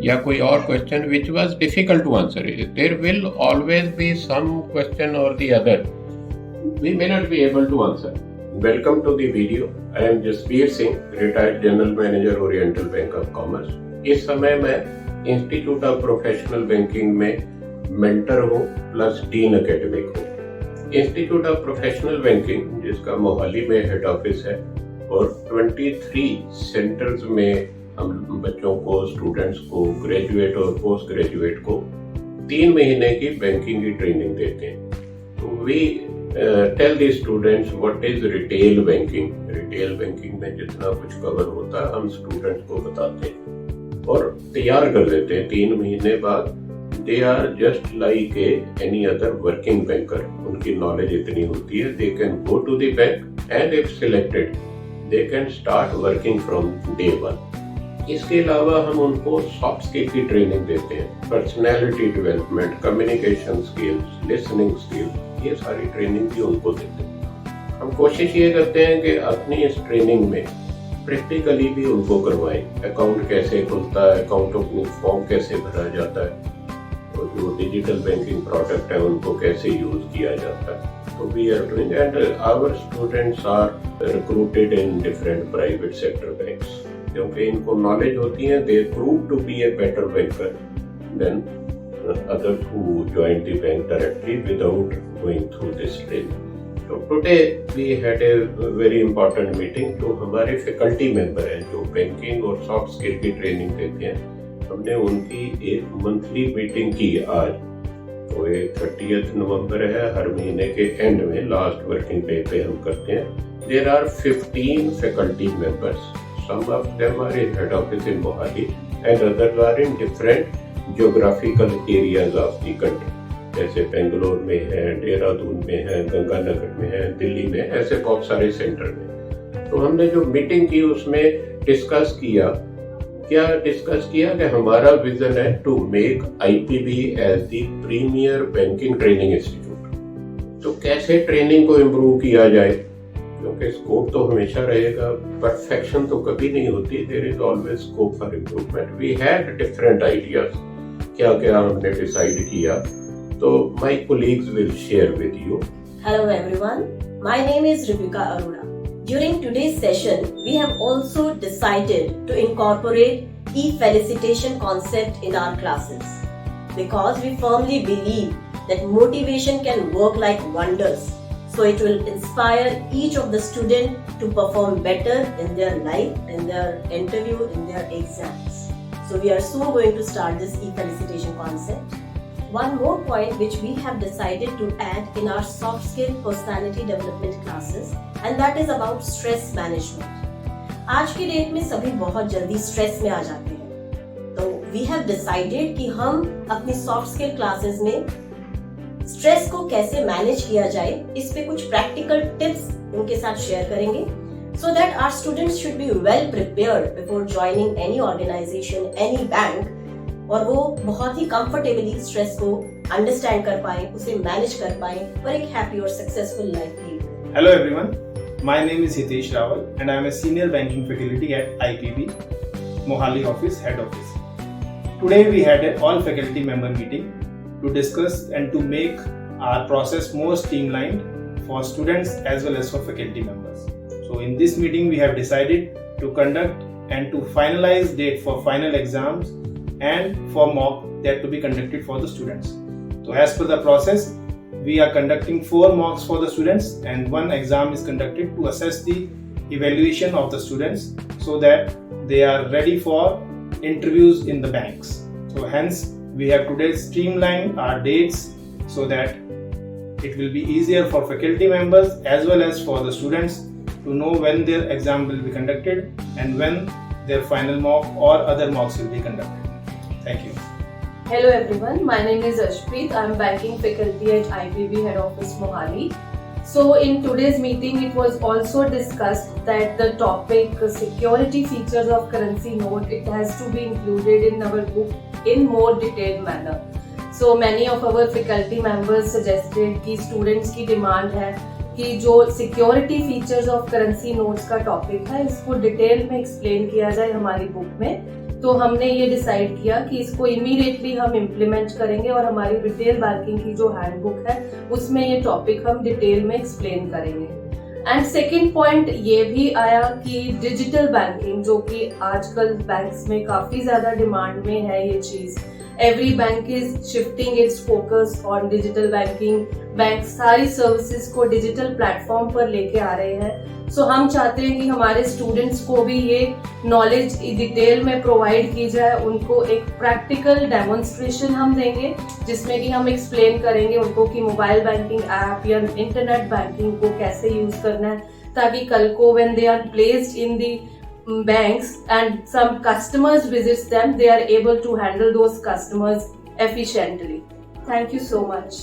या कोई और question which was difficult to answer. There will always be some question or the other we may not be able to answer. Welcome to the video. I am Jasbir Singh, retired General Manager, Oriental Bank of Commerce. इस समय मैं institute of professional banking में mentor हूँ plus dean academic हूँ। Institute of professional banking जिसका मोहाली में head office है और 23 सेंटर्स में हम बच्चों को, स्टूडेंट्स को, ग्रेजुएट और पोस्ट ग्रेजुएट को 3 महीने की बैंकिंग की ट्रेनिंग देते हैं। तो we tell the students what is retail banking. Retail banking में जितना कुछ कवर होता है हम स्टूडेंट्स को बताते हैं और तैयार कर देते हैं। 3 महीने बाद they are just like any other working banker. उनकी नॉलेज इतनी होती है they can go to the bank and if selected they can start working from day 1। इसके अलावा हम उनको सॉफ्ट स्किल की ट्रेनिंग देते हैं, personality development, communication skills, listening skills, ये सारी ट्रेनिंग भी उनको देते हैं। हम कोशिश ये करते हैं कि अपनी इस ट्रेनिंग में प्रैक्टिकली भी उनको करवाएं। अकाउंट कैसे खुलता है, अकाउंट ओपनिंग फॉर्म कैसे भरा जाता है, और जो डिजिटल बैंकिंग प्रोडक्ट है उनको कैसे यूज किया जाता है। तो we are doing and our students are recruited in different private sector banks, क्योंकि इनको नॉलेज होती है। They prove to be a better banker than others who joined the bank directly without going through this training. So today we had a very important meeting. तो हमारे faculty member हैं जो banking और soft skill की training देते हैं, हमने उनकी एक मंथली मीटिंग की आज। तो ये 30 नवंबर है, हर महीने के एंड में लास्ट वर्किंग डे पे हम करते हैं। There are 15 faculty members. Some of them are in head office in Mohali and others are in different geographical areas of the country. जैसे बेंगलोर में है, देहरादून में है, गंगानगर में है, दिल्ली में, ऐसे बहुत सारे सेंटर में। तो हमने जो मीटिंग की उसमें डिस्कस किया कि हमारा विजन है to make IPB as the premier banking training institute. तो कैसे ट्रेनिंग को इम्प्रूव किया जाए, क्योंकि स्कोप तो हमेशा रहेगा, परफेक्शन तो कभी नहीं होती। There is always scope for improvement. We had different ideas, क्या क्या हमने डिसाइड किया, तो my colleagues will share with you. Hello everyone, my name is Ribika Arora. During today's session, we have also decided to incorporate e-felicitation concept in our classes because we firmly believe that motivation can work like wonders. So it will inspire each of the students to perform better in their life, in their interview, in their exams. So we are soon going to start this e-felicitation concept. One more point which we have decided to add in our soft skill personality development classes, and that is about stress management. आज की date में सभी बहुत जल्दी stress में आ जाते हैं, तो we have decided कि हम अपनी सॉफ्ट स्किल क्लासेस में स्ट्रेस को कैसे मैनेज किया जाए, इस पे कुछ प्रैक्टिकल टिप्स उनके साथ शेयर करेंगे, so that our students should be well prepared before joining any organization, any bank, और वो बहुत ही कंफर्टेबली स्ट्रेस को अंडरस्टैंड कर पाए, उसे मैनेज कर पाए और एक हैप्पी और successful life lead. Hello everyone, my name is Hitesh Rawal and I am a senior banking faculty at IPB Mohali office, head office. Today we had an all faculty member meeting to discuss and to make our process more streamlined for students as well as for faculty members. So in this meeting we have decided to conduct and to finalize date for final exams and for mock that to be conducted for the students. So as per the process, we are conducting 4 mocks for the students and 1 exam is conducted to assess the evaluation of the students so that they are ready for interviews in the banks. So hence we have today streamlined our dates so that it will be easier for faculty members as well as for the students to know when their exam will be conducted and when their final mock or other mocks will be conducted. Thank you. Hello everyone, my name is Ashpreet. I am banking faculty at IPB head office Mohali. So in today's meeting it was also discussed that the topic security features of currency note, it has to be included in our book in more detailed manner. So many of our faculty members suggested कि students की demand है कि जो security features of currency notes का topic है इसको detail में explain किया जाए हमारी बुक में, तो हमने ये डिसाइड किया कि इसको इमीडिएटली हम इम्प्लीमेंट करेंगे और हमारी रिटेल बैंकिंग की जो हैंडबुक है उसमें ये टॉपिक हम डिटेल में एक्सप्लेन करेंगे। एंड सेकेंड पॉइंट ये भी आया कि डिजिटल बैंकिंग, जो कि आजकल बैंक्स में काफी ज्यादा डिमांड में है ये चीज, every bank is shifting it's focus on digital banking, bank सारी सर्विसेज को डिजिटल प्लेटफॉर्म पर लेके आ रहे हैं। सो हम चाहते हैं कि हमारे स्टूडेंट्स को भी ये नॉलेज डिटेल में प्रोवाइड की जाए, उनको एक प्रैक्टिकल डेमोन्स्ट्रेशन हम देंगे जिसमें कि हम एक्सप्लेन करेंगे उनको कि मोबाइल बैंकिंग ऐप या इंटरनेट बैंकिंग को कैसे यूज करना है, ताकि कल को when they are placed in the banks and some customers visits them, they are able to handle those customers efficiently. Thank you so much.